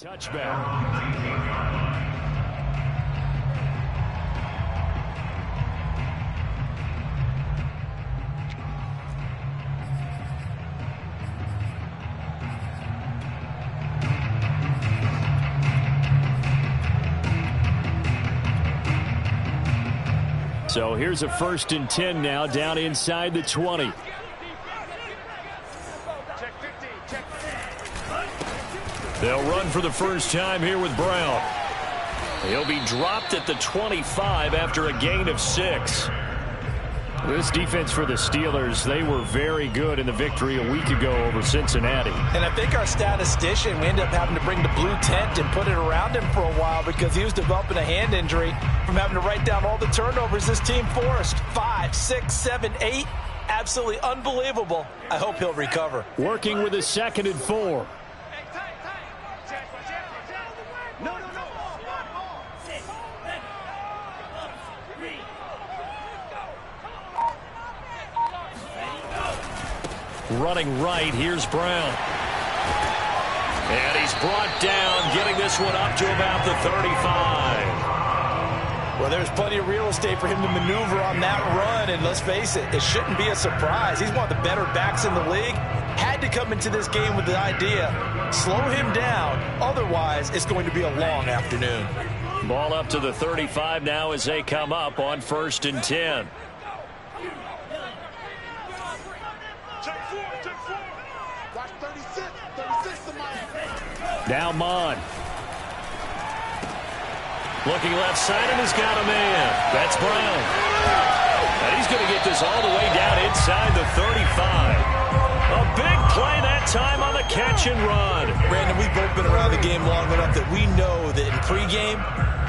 Touchback. So here's a 1st and 10 now, down inside the 20. They'll run for the first time here with Brown. He'll be dropped at the 25 after a gain of 6. This defense for the Steelers, they were very good in the victory a week ago over Cincinnati. And I think our statistician, we ended up having to bring the blue tent and put it around him for a while because he was developing a hand injury from having to write down all the turnovers this team forced. 5, 6, 7, 8. Absolutely unbelievable. I hope he'll recover. Working with a 2nd and 4. Running right, here's Brown. And he's brought down, getting this one up to about the 35. Well, there's plenty of real estate for him to maneuver on that run, and let's face it, it shouldn't be a surprise. He's one of the better backs in the league. Had to come into this game with the idea, slow him down, otherwise it's going to be a long afternoon. Ball up to the 35 now as they come up on 1st and 10. Now Mon. Looking left side and has got a man. That's Brown. And he's going to get this all the way down inside the 35. A big play that time on the catch and run. Brandon, we've both been around the game long enough that we know that in pregame,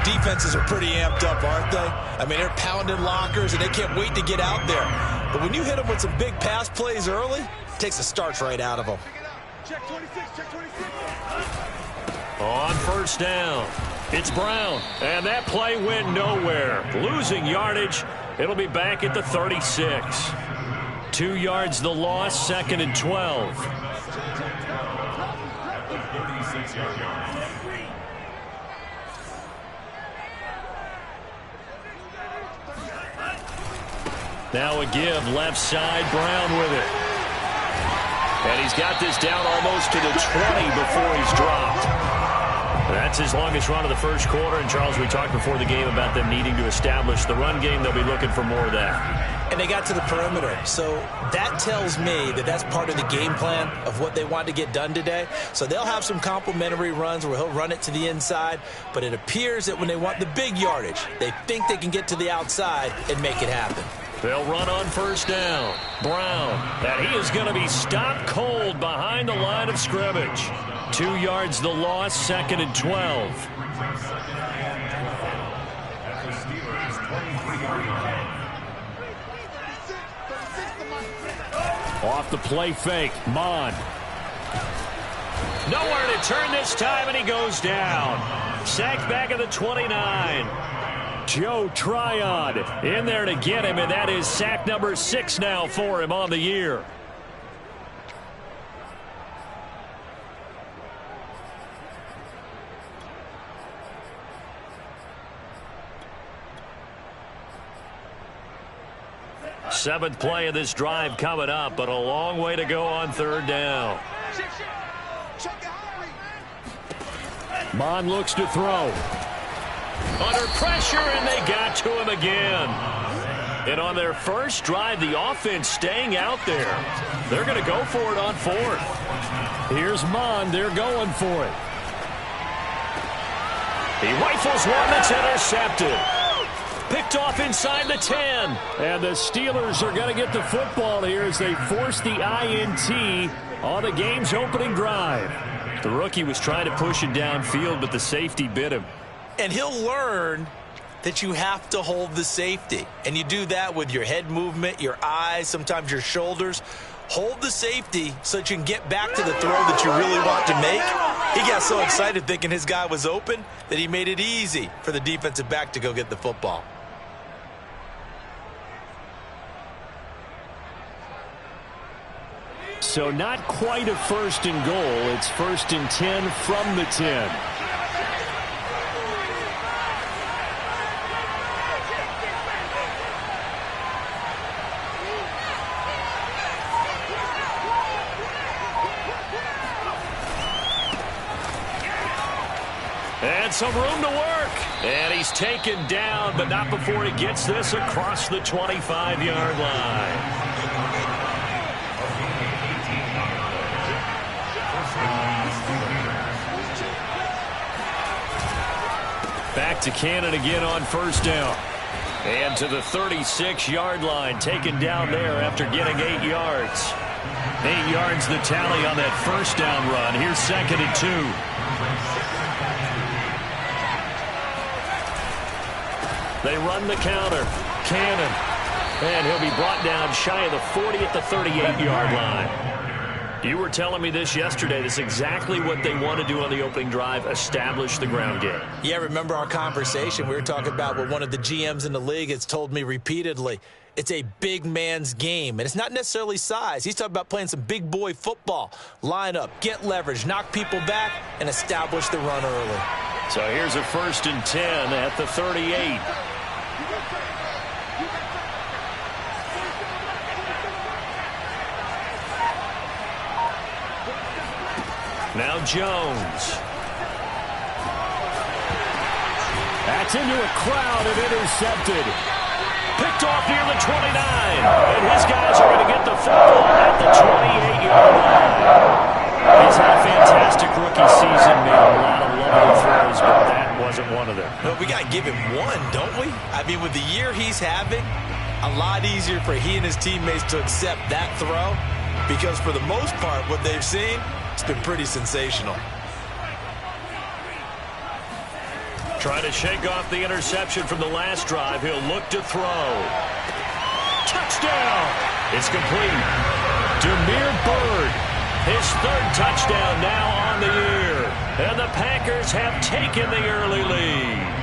defenses are pretty amped up, aren't they? I mean, they're pounding lockers, and they can't wait to get out there. But when you hit them with some big pass plays early, it takes the starch right out of them. Check 26, check 26. On 1st down, it's Brown. And that play went nowhere. Losing yardage. It'll be back at the 36. 2 yards the loss, 2nd and 12. Now a give, left side, Brown with it. And he's got this down almost to the 20 before he's dropped. That's his longest run of the first quarter. And, Charles, we talked before the game about them needing to establish the run game. They'll be looking for more of that. And they got to the perimeter. So that tells me that that's part of the game plan of what they want to get done today. So they'll have some complementary runs where he'll run it to the inside. But it appears that when they want the big yardage, they think they can get to the outside and make it happen. They'll run on 1st down. Brown, and he is going to be stopped cold behind the line of scrimmage. 2 yards the loss, 2nd and 12. Off the play fake, Mon. Nowhere to turn this time, and he goes down. Sacked back at the 29. Joe Tryon in there to get him, and that is sack number 6 now for him on the year. Seventh play of this drive coming up, but a long way to go on 3rd down. Mon looks to throw. Under pressure, and they got to him again. And on their first drive, the offense staying out there. They're going to go for it on 4th. Here's Mon. They're going for it. He rifles one that's intercepted. Picked off inside the 10. And the Steelers are going to get the football here as they force the INT on the game's opening drive. The rookie was trying to push it downfield, but the safety bit him. And he'll learn that you have to hold the safety. And you do that with your head movement, your eyes, sometimes your shoulders. Hold the safety so that you can get back to the throw that you really want to make. He got so excited thinking his guy was open that he made it easy for the defensive back to go get the football. So not quite a first and goal. It's first and 10 from the 10. And some room to work. And he's taken down, but not before he gets this across the 25-yard line. Back to Cannon again on first down. And to the 36-yard line, taken down there after getting 8 yards. 8 yards the tally on that first down run. Here's second and 2. They run the counter. Cannon. And he'll be brought down shy of the 40 at the 38-yard line. You were telling me this yesterday. This is exactly what they want to do on the opening drive, establish the ground game. Yeah, remember our conversation? We were talking about what one of the GMs in the league has told me repeatedly. It's a big man's game, and it's not necessarily size. He's talking about playing some big boy football. Line up, get leverage, knock people back, and establish the run early. So here's a first and 10 at the 38. Now Jones. That's into a crowd and intercepted. Picked off near the 29. And his guys are going to get the football at the 28-yard line. He's had a fantastic rookie season, made a lot of lovely throws, but that wasn't one of them. Well, we got to give him one, don't we? I mean, with the year he's having, a lot easier for he and his teammates to accept that throw because for the most part, what they've seen, it's been pretty sensational. Trying to shake off the interception from the last drive. He'll look to throw. Touchdown! It's complete. Damiere Byrd, his third touchdown now on the year. And the Packers have taken the early lead.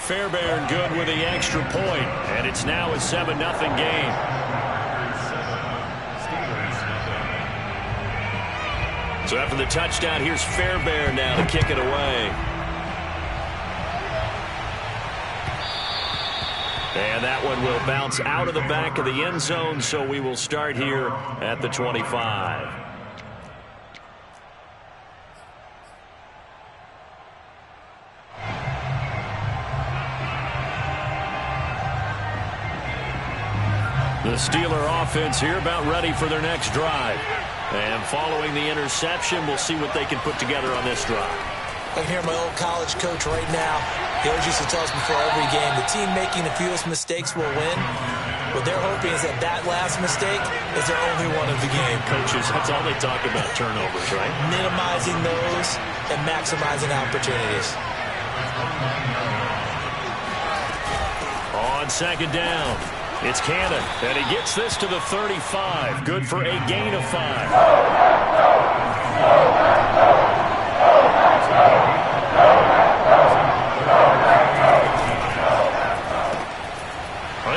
Fairbairn good with the extra point, and it's now a 7-0 game. So after the touchdown, here's Fairbairn now to kick it away. And that one will bounce out of the back of the end zone, so we will start here at the 25. The Steeler offense here about ready for their next drive. And following the interception, we'll see what they can put together on this drive. I can hear my old college coach right now. He always used to tell us before every game, the team making the fewest mistakes will win. What they're hoping is that that last mistake is their only one of the game. Coaches, that's all they talk about, turnovers, right? Minimizing those and maximizing opportunities. On second down, it's Cannon, and he gets this to the 35. Good for a gain of 5.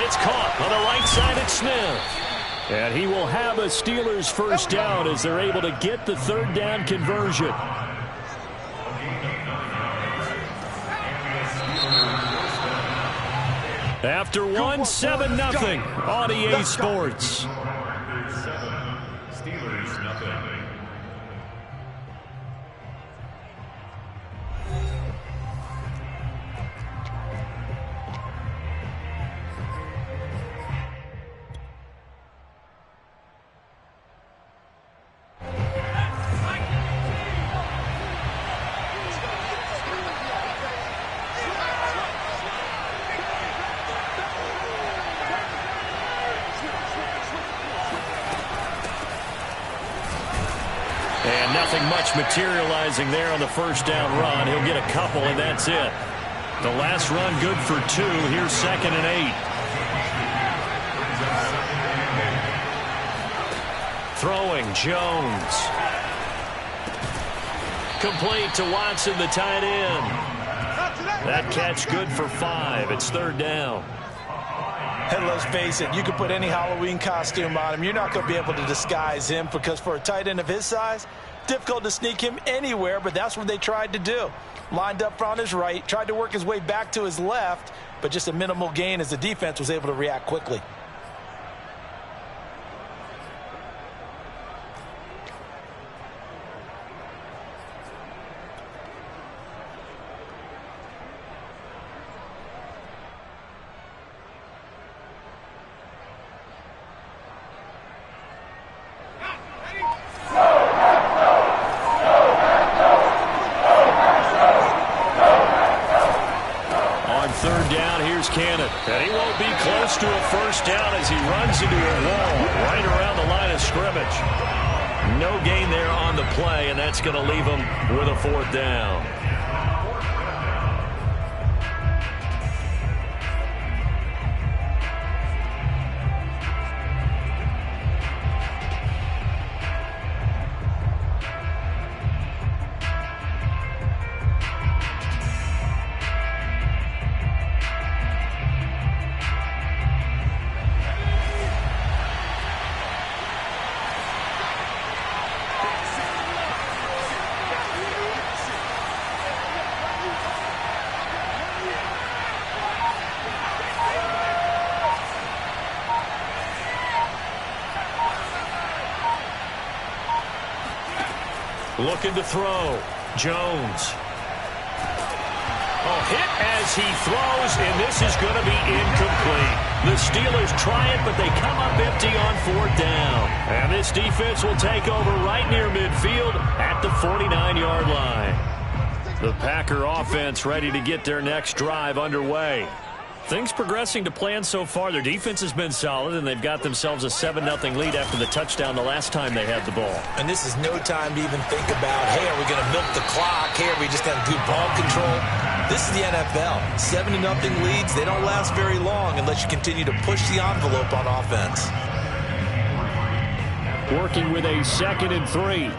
It's caught on the right side at Smith. And he will have a Steelers first down as they're able to get the third down conversion. After 1, 7-0 on EA Sports. Steelers, nothing. And nothing much materializing there on the first down run. He'll get a couple, and that's it. The last run good for 2. Here's second and 8. Throwing, Jones. Complete to Watson, the tight end. That catch good for 5. It's third down. And let's face it, you can put any Halloween costume on him. You're not going to be able to disguise him because for a tight end of his size, difficult to sneak him anywhere, but that's what they tried to do. Lined up on his right, tried to work his way back to his left, but just a minimal gain as the defense was able to react quickly. And he won't be close to a first down as he runs into a wall right around the line of scrimmage. No gain there on the play, and that's going to leave him with a fourth down. Looking to throw. Jones. Oh, hit as he throws, and this is going to be incomplete. The Steelers try it, but they come up empty on fourth down. And this defense will take over right near midfield at the 49-yard line. The Packer offense ready to get their next drive underway. Things progressing to plan so far. Their defense has been solid, and they've got themselves a 7-0 lead after the touchdown the last time they had the ball. And this is no time to even think about, hey, are we going to milk the clock? Hey, are we just going to do ball control? This is the NFL. 7-0 leads, they don't last very long unless you continue to push the envelope on offense. Working with a 2nd and 3.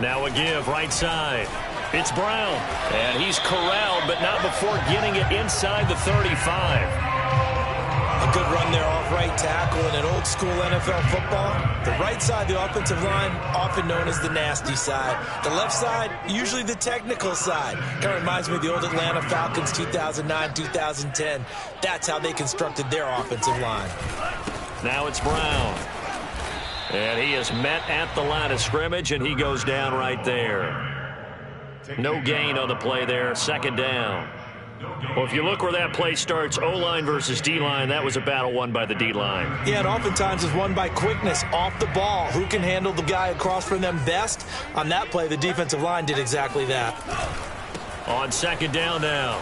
Now a give right side. It's Brown. And he's corralled, but not before getting it inside the 35. A good run there off right tackle in an old school NFL football. The right side, the offensive line, often known as the nasty side. The left side, usually the technical side. Kind of reminds me of the old Atlanta Falcons 2009-2010. That's how they constructed their offensive line. Now it's Brown. And he is met at the line of scrimmage, and he goes down right there. No gain on the play there, 2nd down. Well, if you look where that play starts, O-line versus D-line, that was a battle won by the D-line. Yeah, and oftentimes is won by quickness off the ball. Who can handle the guy across from them best? On that play, the defensive line did exactly that. On 2nd down now.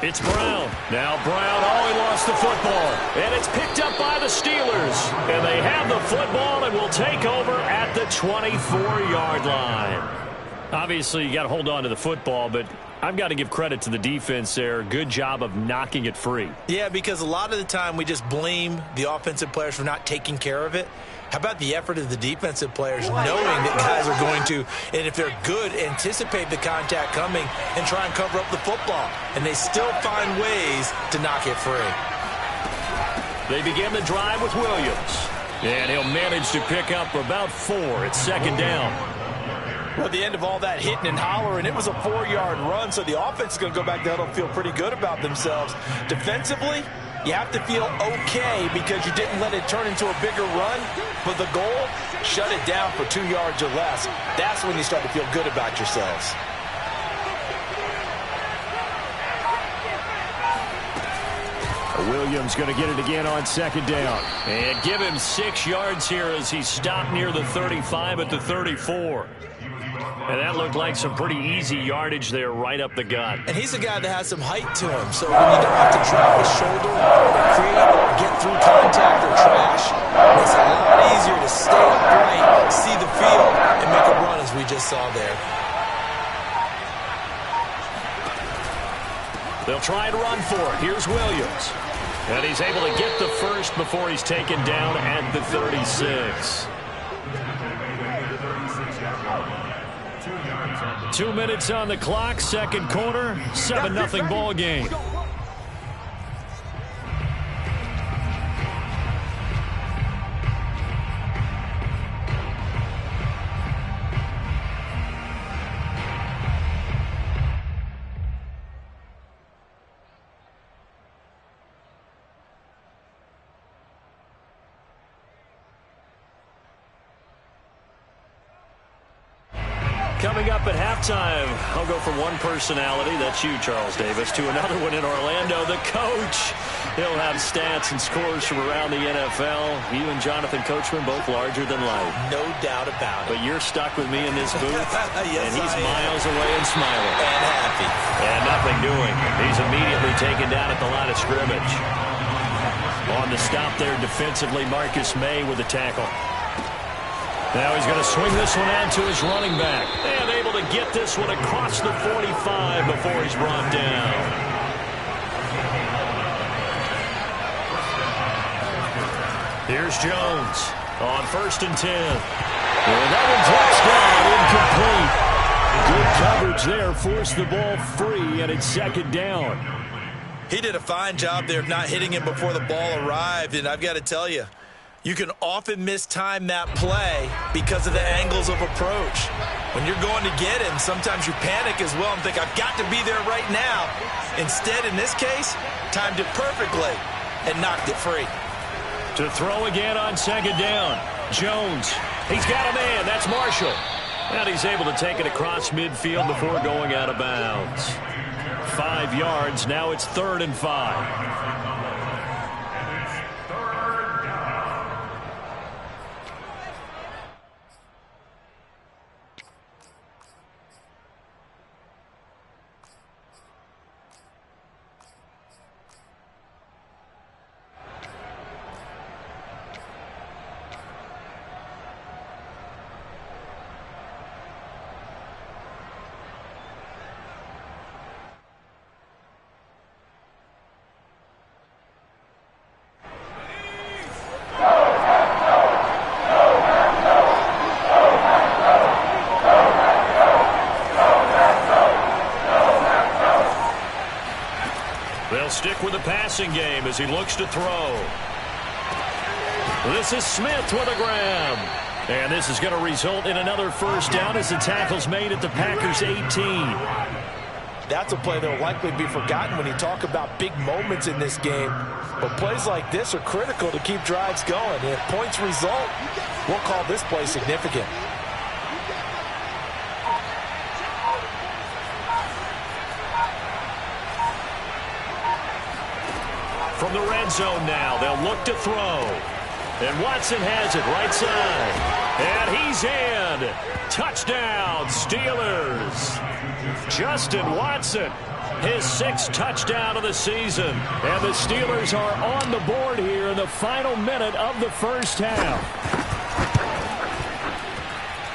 It's Brown. Now Brown, he lost the football. And it's picked up by the Steelers. And they have the football and will take over at the 24-yard line. Obviously, you got to hold on to the football, but I've got to give credit to the defense there. Good job of knocking it free. Yeah, because a lot of the time we just blame the offensive players for not taking care of it. How about the effort of the defensive players knowing that guys are going to, and if they're good, anticipate the contact coming and try and cover up the football. And they still find ways to knock it free. They begin the drive with Williams. And he'll manage to pick up about 4. It's 2nd down. Well, at the end of all that hitting and hollering, it was a 4-yard run, so the offense is going to go back there and feel pretty good about themselves. Defensively, you have to feel okay because you didn't let it turn into a bigger run, but the goal, shut it down for 2 yards or less. That's when you start to feel good about yourselves. Williams going to get it again on 2nd down. And give him 6 yards here as he stopped near the 35 at the 34. And that looked like some pretty easy yardage there right up the gut. And he's a guy that has some height to him, so when you don't have to drop his shoulder or create or get through contact or trash, it's a lot easier to stay upright, see the field, and make a run as we just saw there. They'll try and run for it. Here's Williams. And he's able to get the first before he's taken down at the 36. 2 minutes on the clock, second quarter, 7-0 ball game. Coming up at halftime, I'll go from one personality, that's you, Charles Davis, to another one in Orlando, the coach. He'll have stats and scores from around the NFL. You and Jonathan Coachman, both larger than life. No doubt about it. But you're stuck with me in this booth, yes, and he's miles away and smiling. And happy. And nothing doing. He's immediately taken down at the line of scrimmage. On the stop there defensively, Marcus May with the tackle. Now he's going to swing this one out to his running back. And able to get this one across the 45 before he's brought down. Here's Jones on 1st and 10. And that one's touchdown, incomplete. Good coverage there, forced the ball free, and it's 2nd down. He did a fine job there of not hitting him before the ball arrived, and I've got to tell you, you can often mistime that play because of the angles of approach. When you're going to get him, sometimes you panic as well and think, I've got to be there right now. Instead, in this case, timed it perfectly and knocked it free. To throw again on 2nd down. Jones, he's got a man. That's Marshall. And he's able to take it across midfield before going out of bounds. 5 yards. Now it's 3rd and 5. They'll stick with the passing game as he looks to throw. This is Smith with a grab. And this is going to result in another 1st down as the tackle's made at the Packers' 18. That's a play that will likely be forgotten when you talk about big moments in this game. But plays like this are critical to keep drives going. And if points result, we'll call this play significant. From the red zone now, they'll look to throw. And Watson has it right side. And he's in. Touchdown, Steelers. Justin Watson, his 6th touchdown of the season. And the Steelers are on the board here in the final minute of the 1st half.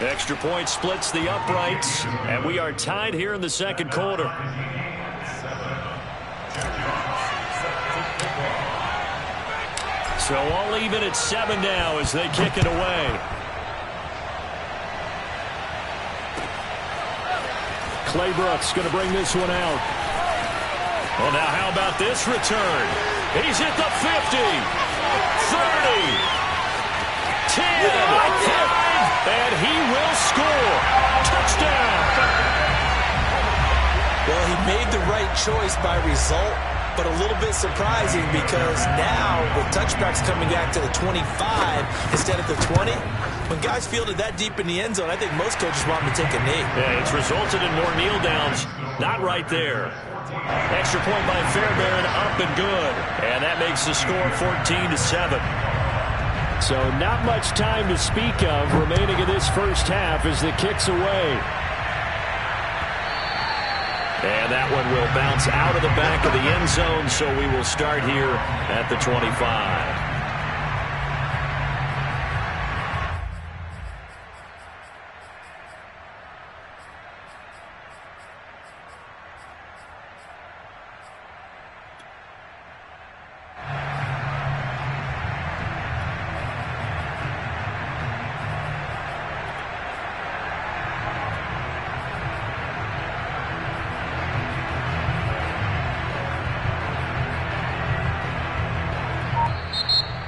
Extra point splits the uprights. And we are tied here in the 2nd quarter. So all even at 7 now as they kick it away. Clay Brooks going to bring this one out. Well, now how about this return? He's hit the 50, 30, 10, 5, and he will score. Touchdown. Well, he made the right choice by result, but a little bit surprising because now with touchbacks coming back to the 25 instead of the 20, when guys fielded that deep in the end zone, I think most coaches want them to take a knee. Yeah, it's resulted in more kneel downs. Not right there. Extra point by Fairbairn, up and good. And that makes the score 14-7. So not much time to speak of remaining in this 1st half as the kick's away. And that one will bounce out of the back of the end zone, so we will start here at the 25.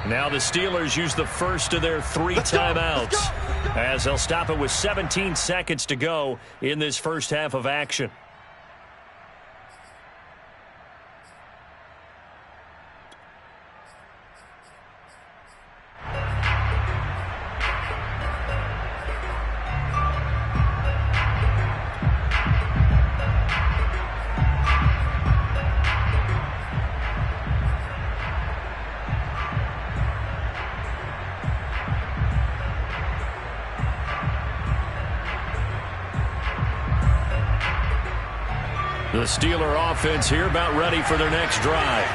Now the Steelers use the first of their 3 timeouts as they'll stop it with 17 seconds to go in this first half of action. The Steeler offense here about ready for their next drive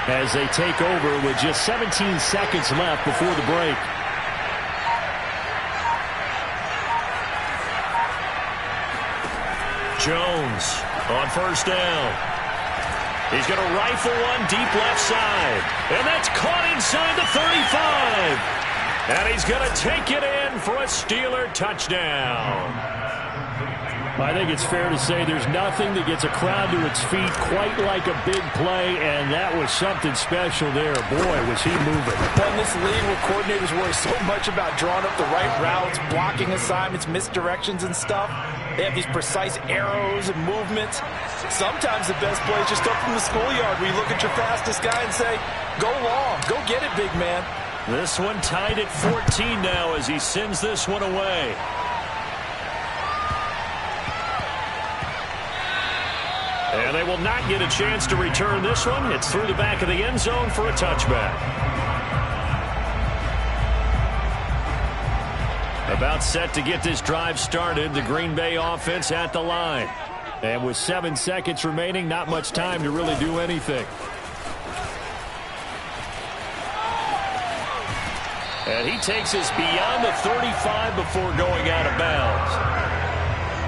as they take over with just 17 seconds left before the break. Jones on first down. He's going to rifle one deep left side. And that's caught inside the 35. And he's going to take it in for a Steeler touchdown. I think it's fair to say there's nothing that gets a crowd to its feet quite like a big play, and that was something special there. Boy, was he moving. In this league where coordinators worry so much about drawing up the right routes, blocking assignments, misdirections and stuff, they have these precise arrows and movements. Sometimes the best play is just up from the schoolyard where you look at your fastest guy and say, go long, go get it, big man. This one tied at 14 now as he sends this one away. And they will not get a chance to return this one. It's through the back of the end zone for a touchback. About set to get this drive started, the Green Bay offense at the line. And with 7 seconds remaining, not much time to really do anything. And he takes us beyond the 35 before going out of bounds.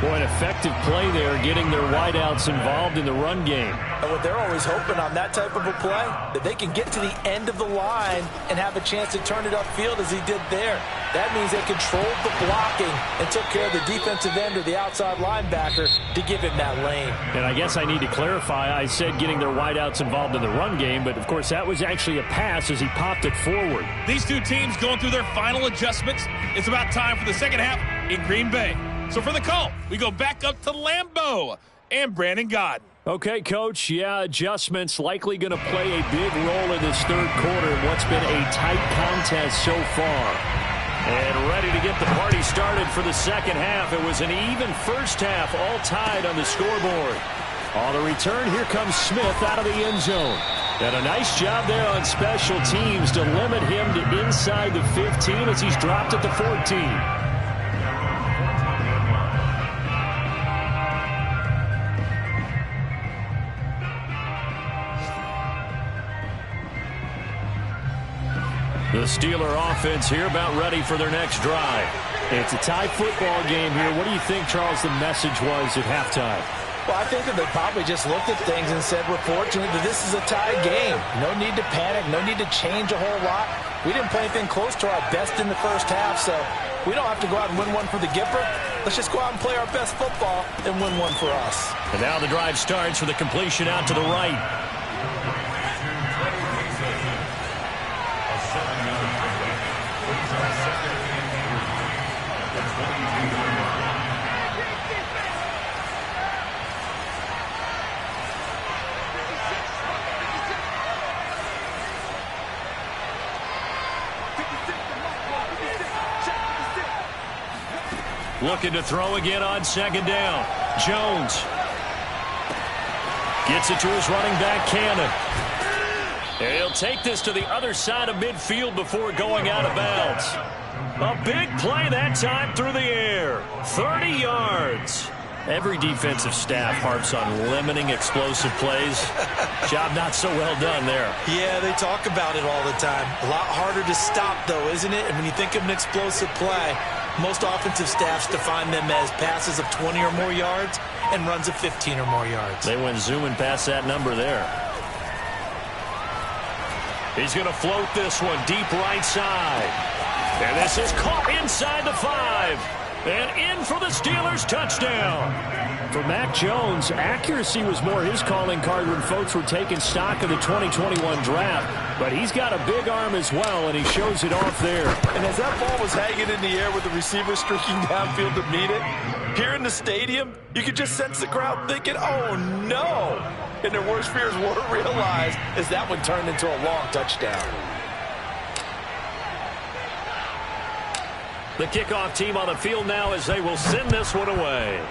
Boy, an effective play there, getting their wideouts involved in the run game. And what they're always hoping on that type of a play, that they can get to the end of the line and have a chance to turn it upfield as he did there. That means they controlled the blocking and took care of the defensive end or the outside linebacker to give him that lane. And I guess I need to clarify, I said getting their wideouts involved in the run game, but of course that was actually a pass as he popped it forward. These two teams going through their final adjustments. It's about time for the second half in Green Bay. So for the call, we go back up to Lambeau and Brandon Gaudin. Okay, Coach, yeah, adjustments likely going to play a big role in this third quarter in what's been a tight contest so far. And ready to get the party started for the second half. It was an even first half, all tied on the scoreboard. On the return, here comes Smith out of the end zone. And a nice job there on special teams to limit him to inside the 15 as he's dropped at the 14. The Steeler offense here about ready for their next drive. It's a tie football game here. What do you think, Charles, the message was at halftime? Well, I think that they probably just looked at things and said, we're fortunate that this is a tie game. No need to panic. No need to change a whole lot. We didn't play anything close to our best in the first half, so we don't have to go out and win one for the Gipper. Let's just go out and play our best football and win one for us. And now the drive starts with a completion out to the right. Looking to throw again on second down. Jones gets it to his running back, Cannon. And he'll take this to the other side of midfield before going out of bounds. A big play that time through the air. 30 yards. Every defensive staff harps on limiting explosive plays. Job not so well done there. Yeah, they talk about it all the time. A lot harder to stop, though, isn't it? And when you think of an explosive play, most offensive staffs define them as passes of 20 or more yards and runs of 15 or more yards. They went zooming past that number there. He's going to float this one deep right side. And this is caught inside the 5. And in for the Steelers touchdown. For Mac Jones, accuracy was more his calling card when folks were taking stock of the 2021 draft. But he's got a big arm as well, and he shows it off there. And as that ball was hanging in the air with the receiver streaking downfield to meet it, here in the stadium, you could just sense the crowd thinking, oh, no. And their worst fears were realized as that one turned into a long touchdown. The kickoff team on the field now as they will send this one away.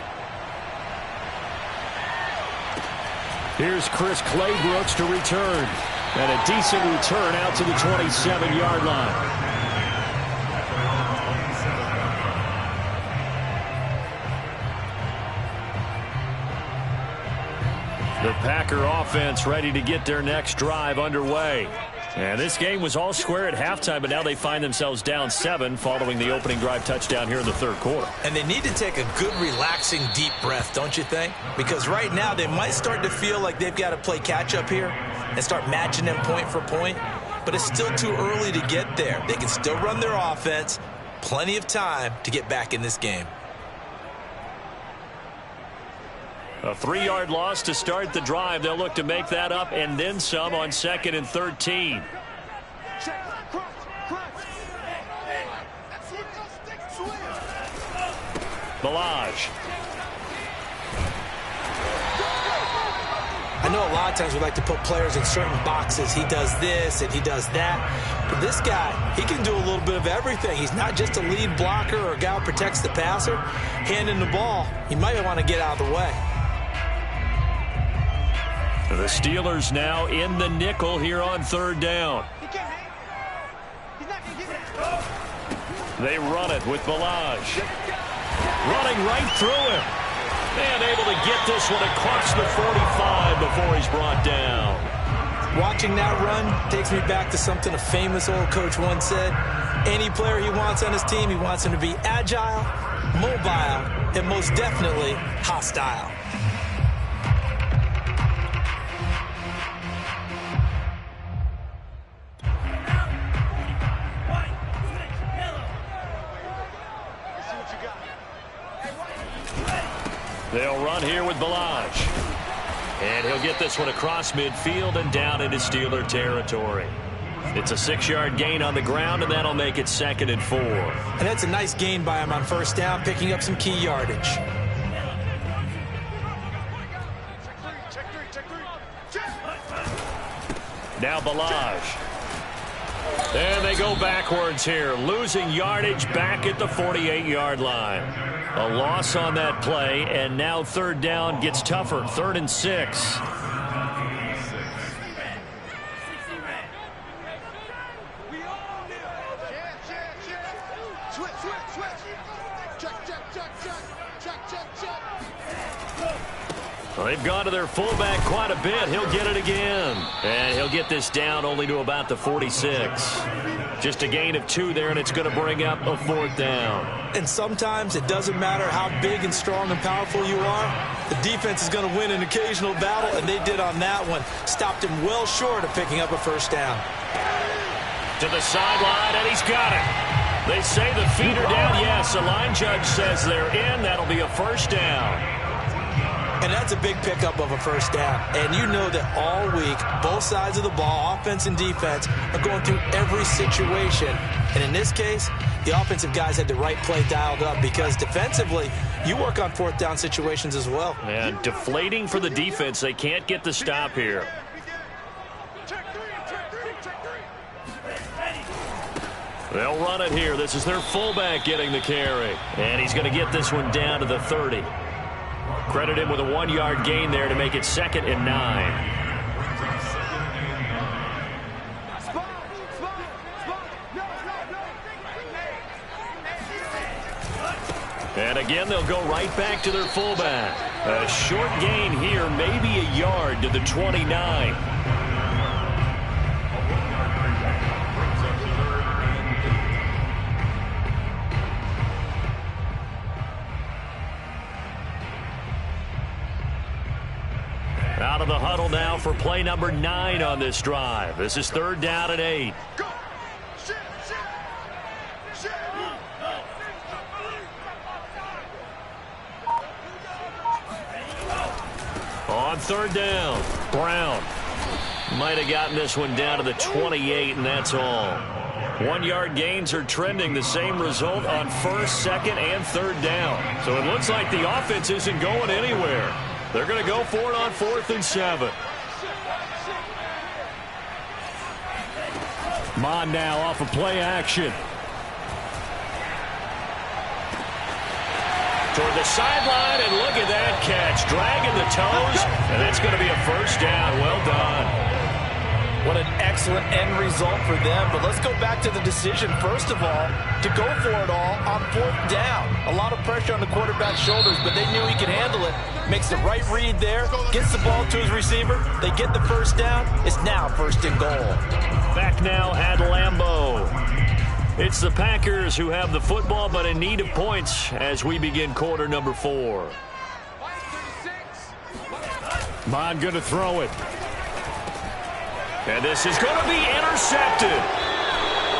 Here's Chris Claybrooks to return. And a decent return out to the 27-yard line. The Packer offense ready to get their next drive underway. And this game was all square at halftime, but now they find themselves down 7 following the opening drive touchdown here in the third quarter. And they need to take a good, relaxing, deep breath, don't you think? Because right now they might start to feel like they've got to play catch-up here and start matching them point for point. But it's still too early to get there. They can still run their offense. Plenty of time to get back in this game. A 3-yard loss to start the drive. They'll look to make that up and then some on 2nd and 13. Ballage. I know a lot of times we like to put players in certain boxes. He does this and he does that. But this guy, he can do a little bit of everything. He's not just a lead blocker or a guy who protects the passer. Handing the ball, he might want to get out of the way. The Steelers now in the nickel here on 3rd down. They run it with Ballage. Running right through him. And able to get this one across the 45 before he's brought down. Watching that run takes me back to something a famous old coach once said. Any player he wants on his team, he wants him to be agile, mobile, and most definitely hostile. They'll run here with Ballage. And he'll get this one across midfield and down into Steeler territory. It's a 6-yard gain on the ground, and that'll make it 2nd and 4. And that's a nice gain by him on 1st down, picking up some key yardage. Now Ballage. And they go backwards here, losing yardage back at the 48-yard line. A loss on that play, and now 3rd down gets tougher. 3rd and 6. Well, they've gone to their fullback quite a bit. He'll get it again. And he'll get this down only to about the 46. Just a gain of 2 there, and it's going to bring up a 4th down. And sometimes it doesn't matter how big and strong and powerful you are. The defense is going to win an occasional battle, and they did on that one. Stopped him well short of picking up a 1st down. To the sideline, and he's got it. They say the feet are down. Yes, the line judge says they're in. That'll be a 1st down. And that's a big pickup of a 1st down. And you know that all week, both sides of the ball, offense and defense, are going through every situation. And in this case, the offensive guys had the right play dialed up because defensively, you work on 4th down situations as well. And deflating for the defense. They can't get the stop here. They'll run it here. This is their fullback getting the carry. And he's going to get this one down to the 30. Credit him with a 1-yard gain there to make it 2nd and 9. And again, they'll go right back to their fullback. A short gain here, maybe a yard to the 29. Out of the huddle now for play number 9 on this drive. This is 3rd down and 8. On third down, Brown might have gotten this one down to the 28, and that's all. 1-yard gains are trending the same result on first, second, and third down. So it looks like the offense isn't going anywhere. They're going to go for it on 4th and 7. Mond now off of play action. Toward the sideline, and look at that catch. Dragging the toes, and it's going to be a first down. Well done. What an excellent end result for them. But let's go back to the decision, first of all, to go for it all on 4th down. A lot of pressure on the quarterback's shoulders, but they knew he could handle it. Makes the right read there, gets the ball to his receiver. They get the first down. It's now 1st and goal. Back now at Lambeau. It's the Packers who have the football, but in need of points as we begin quarter number 4. Mond going to throw it. And this is going to be intercepted.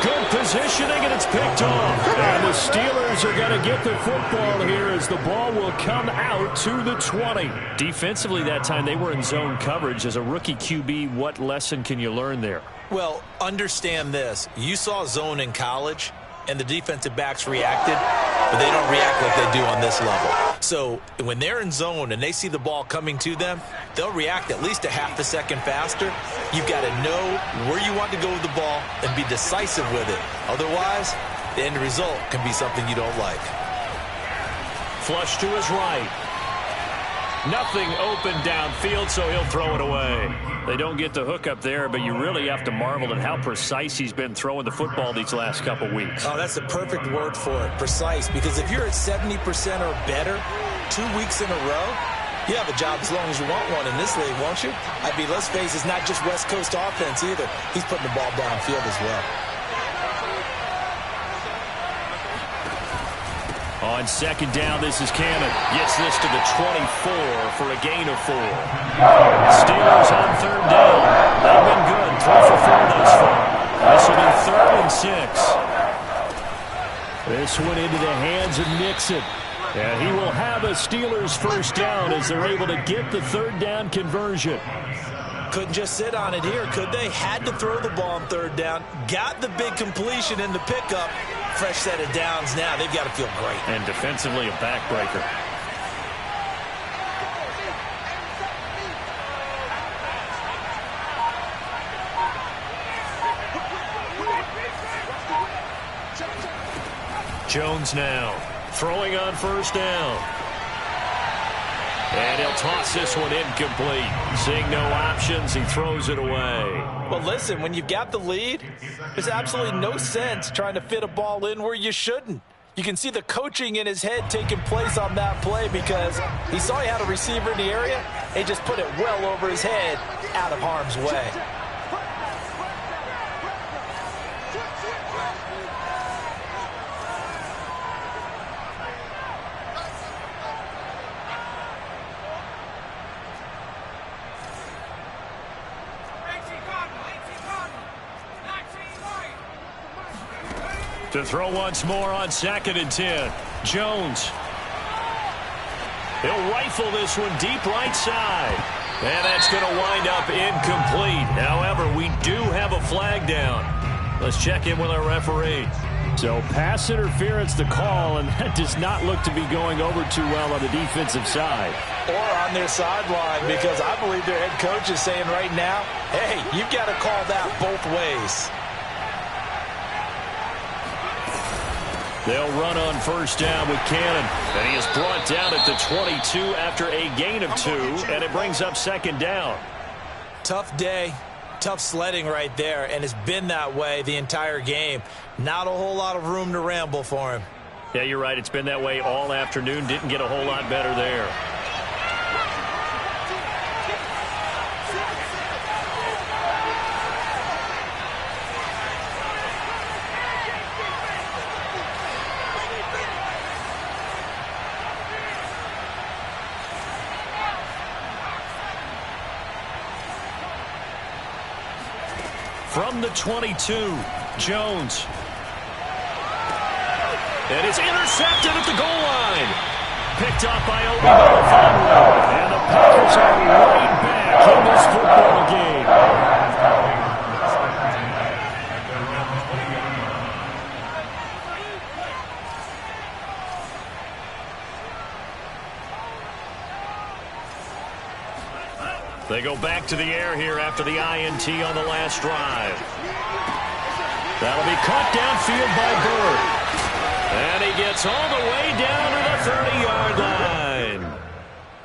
Good positioning, and it's picked off. And the Steelers are going to get the football here as the ball will come out to the 20. Defensively that time, they were in zone coverage. As a rookie QB, what lesson can you learn there? Well, understand this. You saw zone in college, and the defensive backs reacted, but they don't react like they do on this level. So when they're in zone and they see the ball coming to them, they'll react at least a half a second faster. You've got to know where you want to go with the ball and be decisive with it. Otherwise, the end result can be something you don't like. Flush to his right. Nothing open downfield, so he'll throw it away. They don't get the hook up there, but you really have to marvel at how precise he's been throwing the football these last couple weeks. Oh, that's the perfect word for it, precise, because if you're at 70% or better 2 weeks in a row, you have a job as long as you want one in this league, won't you? I mean, let's face it, it's not just West Coast offense either. He's putting the ball downfield as well. On 2nd down, this is Cannon. Gets this to the 24 for a gain of 4. Steelers on 3rd down. They've been good. 3 for 4 thus far. This will be 3rd and 6. This one into the hands of Nixon. And he will have a Steelers first down as they're able to get the 3rd down conversion. Couldn't just sit on it here, could they? Had to throw the ball on 3rd down. Got the big completion in the pickup. Fresh set of downs now. They've got to feel great. And defensively, a backbreaker. Jones now throwing on 1st down. And he'll toss this one incomplete. Seeing no options, he throws it away. Well, listen, when you've got the lead, there's absolutely no sense trying to fit a ball in where you shouldn't. You can see the coaching in his head taking place on that play because he saw he had a receiver in the area. He just put it well over his head, out of harm's way. To throw once more on 2nd and 10. Jones. He'll rifle this one deep right side. And that's going to wind up incomplete. However, we do have a flag down. Let's check in with our referee. So pass interference the call, and that does not look to be going over too well on the defensive side. Or on their sideline, because I believe their head coach is saying right now, hey, you've got to call that both ways. They'll run on 1st down with Cannon. And he is brought down at the 22 after a gain of 2. And it brings up 2nd down. Tough day. Tough sledding right there. And it's been that way the entire game. Not a whole lot of room to ramble for him. Yeah, you're right. It's been that way all afternoon. Didn't get a whole lot better there. From the 22, Jones. And it's intercepted at the goal line. picked up by Obi Melifonwu. And the Packers are right back in this football game. They go back to the air here after the INT on the last drive. That'll be caught downfield by Bird. And he gets all the way down to the 30-yard line.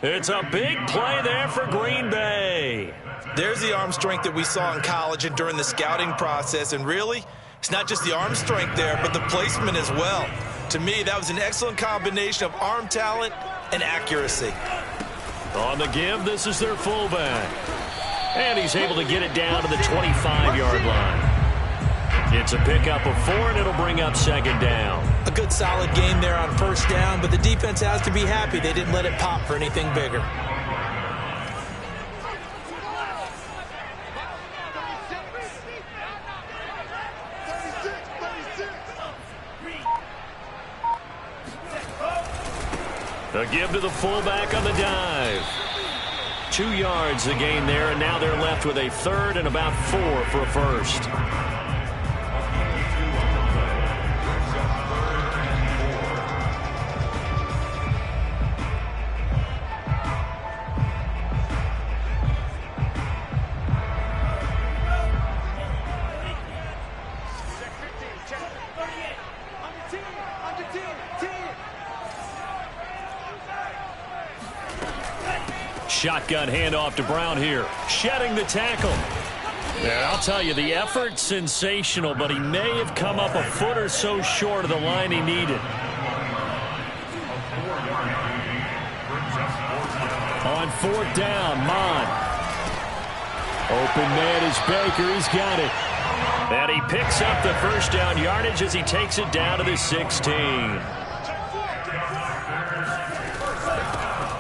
It's a big play there for Green Bay. There's the arm strength that we saw in college and during the scouting process. And really, it's not just the arm strength there, but the placement as well. To me, that was an excellent combination of arm talent and accuracy. On the give, this is their fullback. And he's able to get it down to the 25-yard line. It's a pickup of 4, and it'll bring up second down. A good solid game there on first down, but the defense has to be happy they didn't let it pop for anything bigger. A give to the fullback on the dive. 2 yards the gain there, and now they're left with a third and about 4 for a first. Shotgun handoff to Brown here. Shedding the tackle. And I'll tell you, the effort's sensational, but he may have come up a foot or so short of the line he needed. On fourth down, Mond. Open man is Baker. He's got it. And he picks up the first down yardage as he takes it down to the 16.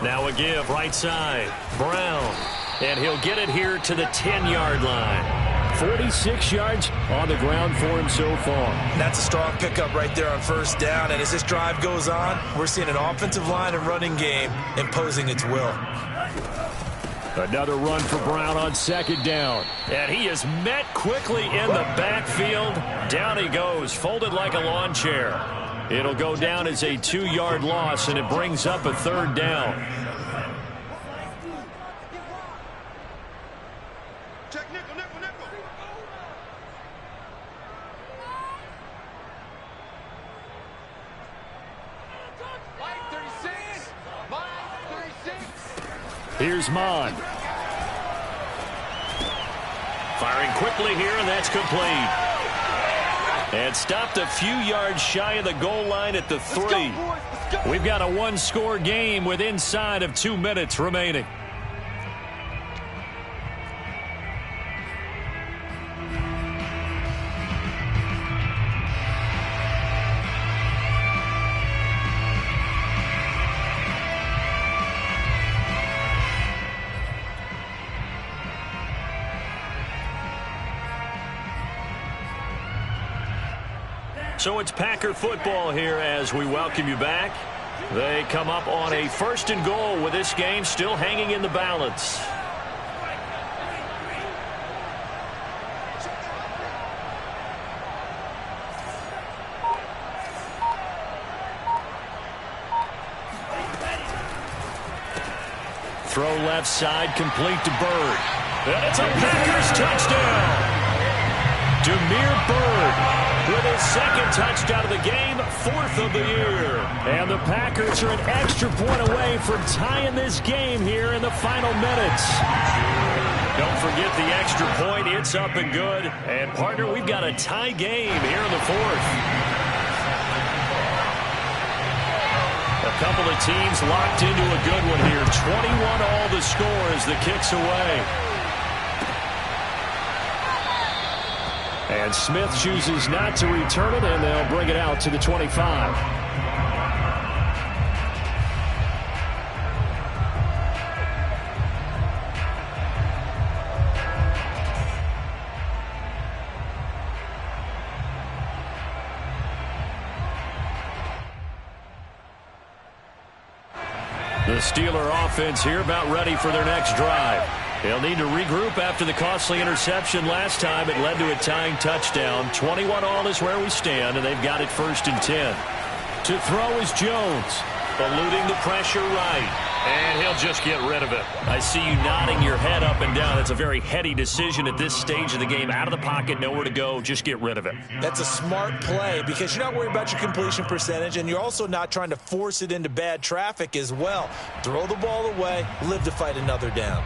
Now a give right side. Brown. And he'll get it here to the 10-yard line. 46 yards on the ground for him so far. That's a strong pickup right there on first down. And as this drive goes on, we're seeing an offensive line and running game imposing its will. Another run for Brown on second down. And he is met quickly in the backfield. Down he goes, folded like a lawn chair. It'll go down as a 2-yard loss, and it brings up a third down. Check nickel, nickel, nickel. Mike 36. Mike 36. Here's Mond. Firing quickly here, and that's complete. And stopped a few yards shy of the goal line at the 3. We've got a one-score game with inside of 2 minutes remaining. So it's Packer football here as we welcome you back. They come up on a 1st and goal with this game still hanging in the balance. Throw left side, complete to Bird. And it's a Packers touchdown. Damiere Byrd with his second touchdown of the game, 4th of the year. And the Packers are an extra point away from tying this game here in the final minutes. Don't forget the extra point. It's up and good. And, partner, we've got a tie game here in the 4th. A couple of teams locked into a good one here. 21 all the score as the kick's away. And Smith chooses not to return it, and they'll bring it out to the 25. The Steeler offense here about ready for their next drive. They'll need to regroup after the costly interception last time. It led to a tying touchdown. 21-all is where we stand, and they've got it 1st and 10. To throw is Jones, eluding the pressure right. And he'll just get rid of it. I see you nodding your head up and down. That's a very heady decision at this stage of the game. Out of the pocket, nowhere to go. Just get rid of it. That's a smart play because you're not worried about your completion percentage, and you're also not trying to force it into bad traffic as well. Throw the ball away, live to fight another down.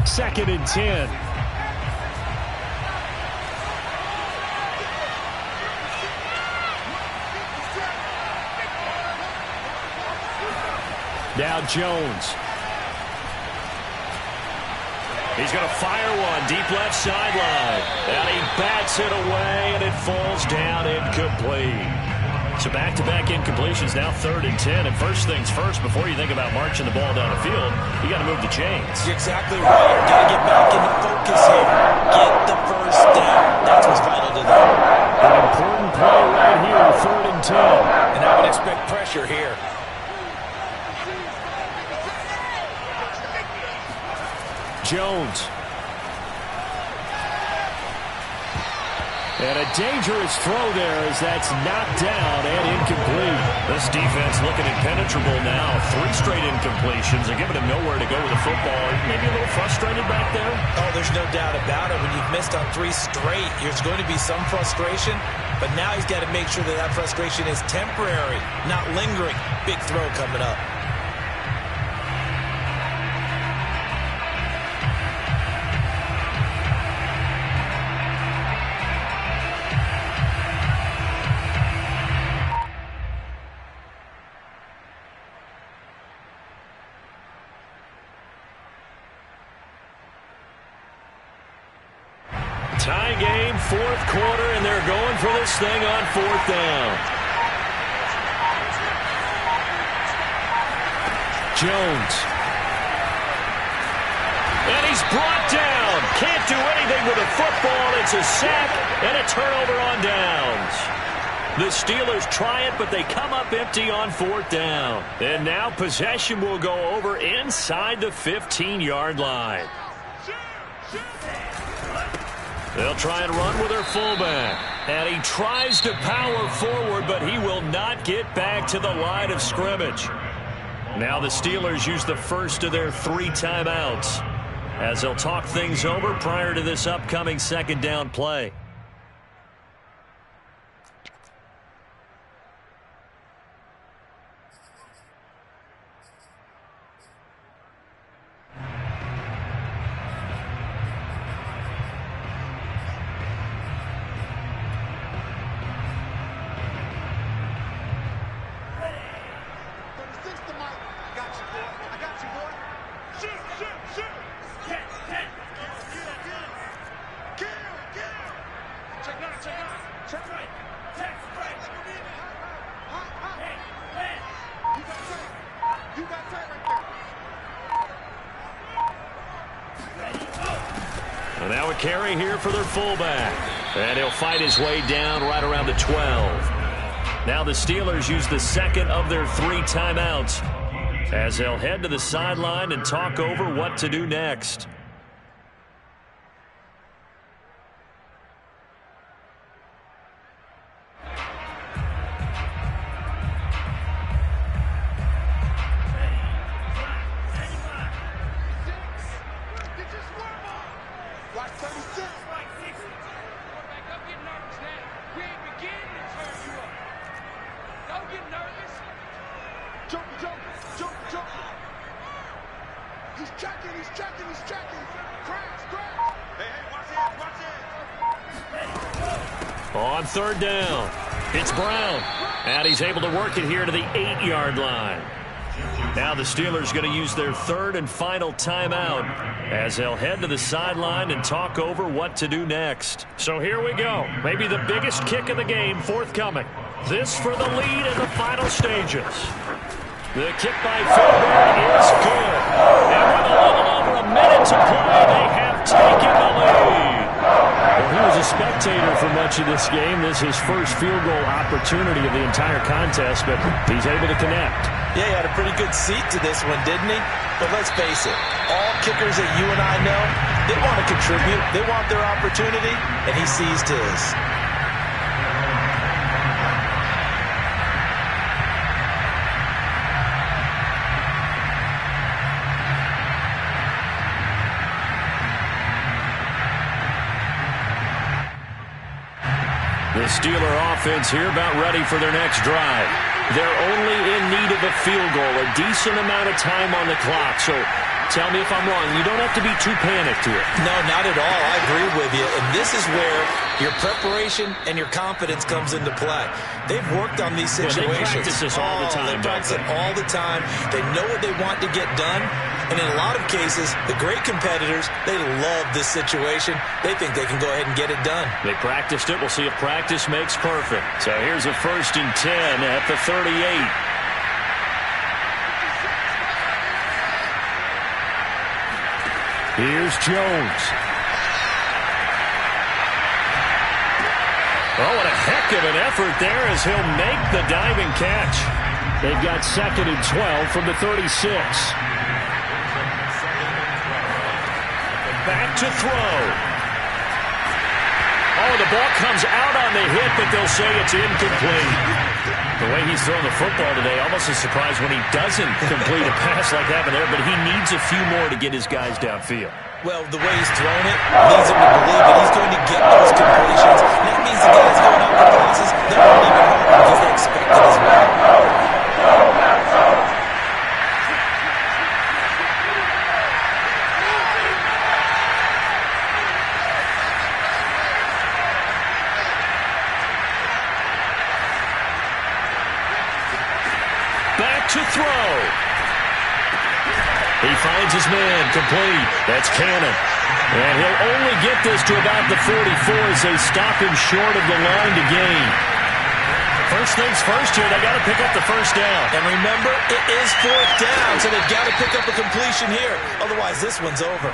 2nd and 10. Now Jones. He's going to fire one deep left sideline. And he bats it away, and it falls down incomplete. So back-to-back incompletions, now 3rd and 10. And first things first, before you think about marching the ball down the field, you got to move the chains. You're exactly right. You got to get back into focus here. Get the first down. That's what's vital to them. An important play right here, 3rd and 10. And I would expect pressure here. Jones. And a dangerous throw there as that's knocked down and incomplete. This defense looking impenetrable now. 3 straight incompletions. They're giving him nowhere to go with the football. Maybe a little frustrated back there? Oh, there's no doubt about it. When you've missed on 3 straight, there's going to be some frustration. But now he's got to make sure that that frustration is temporary, not lingering. Big throw coming up. Tie game, 4th quarter, and they're going for this thing on 4th down. Jones. And he's brought down. Can't do anything with the football. It's a sack and a turnover on downs. The Steelers try it, but they come up empty on 4th down. And now possession will go over inside the 15-yard line. They'll try and run with their fullback. And he tries to power forward, but he will not get back to the line of scrimmage. Now the Steelers use the first of their 3 timeouts as they'll talk things over prior to this upcoming 2nd down play. And now a carry here for their fullback. And he'll fight his way down right around the 12. Now the Steelers use the 2nd of their 3 timeouts as they'll head to the sideline and talk over what to do next. On 3rd down, it's Brown. And he's able to work it here to the 8-yard line. Now the Steelers going to use their 3rd and final timeout as they'll head to the sideline and talk over what to do next. So here we go. Maybe the biggest kick of the game forthcoming. This for the lead in the final stages. The kick by Philbert is good. And with a little over a minute to play, they have taken the lead. He was a spectator for much of this game. This is his first field goal opportunity of the entire contest, but he's able to connect. Yeah, he had a pretty good seat to this one, didn't he? But let's face it, all kickers that you and I know, they want to contribute. They want their opportunity, and he seized his. The Steeler offense here about ready for their next drive. They're only in need of a field goal, a decent amount of time on the clock. So tell me if I'm wrong. You don't have to be too panicked here. No, not at all. I agree with you. And this is where your preparation and your confidence comes into play. They've worked on these situations. They practice this all the time. They practice it all the time. They know what they want to get done. And in a lot of cases, the great competitors, they love this situation. They think they can go ahead and get it done. They practiced it. We'll see if practice makes perfect. So here's a 1st and 10 at the 38. Here's Jones. Oh, what a heck of an effort there as he'll make the diving catch. They've got 2nd and 12 from the 36. Back to throw. Oh, the ball comes out on the hit, but they'll say it's incomplete. The way he's throwing the football today, almost a surprise when he doesn't complete a pass like that there, but he needs a few more to get his guys downfield. Well, the way he's thrown it leads him to believe that he's going to get those completions. And that means the guys going out for passes, they're not even home because they expect it as well. To throw. He finds his man, complete. That's Cannon. And he'll only get this to about the 44 as they stop him short of the line to gain. First things first here, they got to pick up the first down. And remember, it is 4th down, so they've got to pick up a completion here. Otherwise, this one's over.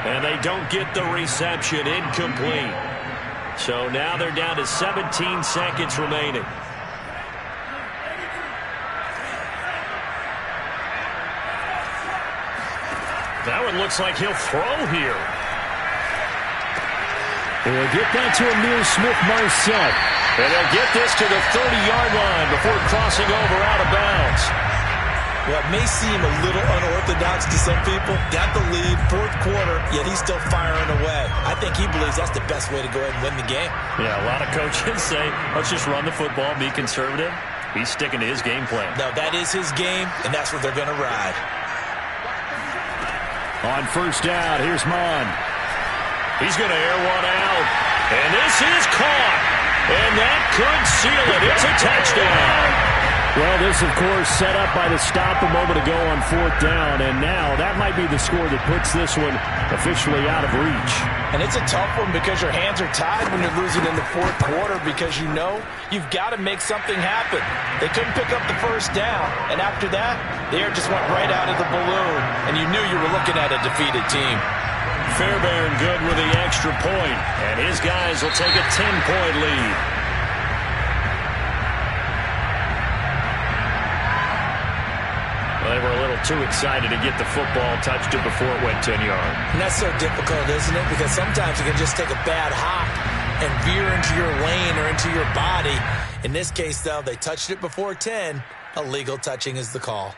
And they don't get the reception, incomplete. So now they're down to 17 seconds remaining. That one looks like he'll throw here. He'll get that to Amir Smith-Marset. And they'll get this to the 30-yard line before crossing over out of bounds. Well, it may seem a little unorthodox to some people. Got the lead, 4th quarter, yet he's still firing away. I think he believes that's the best way to go ahead and win the game. Yeah, a lot of coaches say, let's just run the football, be conservative. He's sticking to his game plan. No, that is his game, and that's what they're going to ride. On 1st down, here's Mon. He's going to air one out. And this is caught. And that could seal it. It's a touchdown. Well, this, of course, set up by the stop a moment ago on 4th down. And now that might be the score that puts this one officially out of reach. And it's a tough one because your hands are tied when you're losing in the 4th quarter because you know you've got to make something happen. They couldn't pick up the 1st down. And after that, the air just went right out of the balloon. And you knew you were looking at a defeated team. Fairbairn good with the extra point. And his guys will take a 10-point lead. Well, they were a little too excited to get the football, touched it before it went 10 yards. And that's so difficult, isn't it? Because sometimes you can just take a bad hop and veer into your lane or into your body. In this case, though, they touched it before 10. Illegal touching is the call.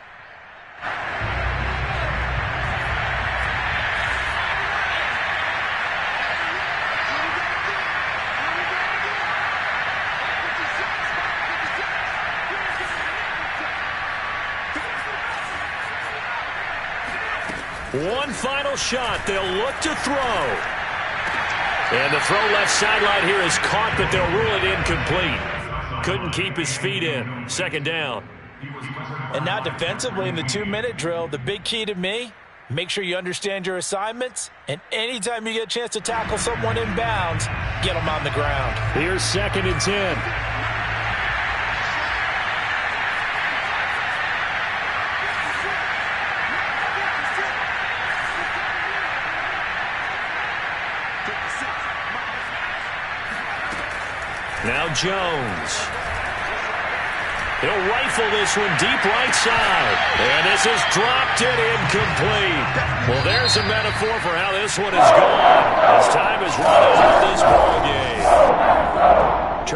One final shot. They'll look to throw. And the throw left sideline here is caught, but they'll rule it incomplete. Couldn't keep his feet in. 2nd down. And now defensively in the 2-minute drill, the big key to me, make sure you understand your assignments. And anytime you get a chance to tackle someone in bounds, get them on the ground. Here's 2nd and 10. Now Jones. He'll rifle this one deep right side. And this is dropped and incomplete. Well, there's a metaphor for how this one is gone. As time is running out this ball game.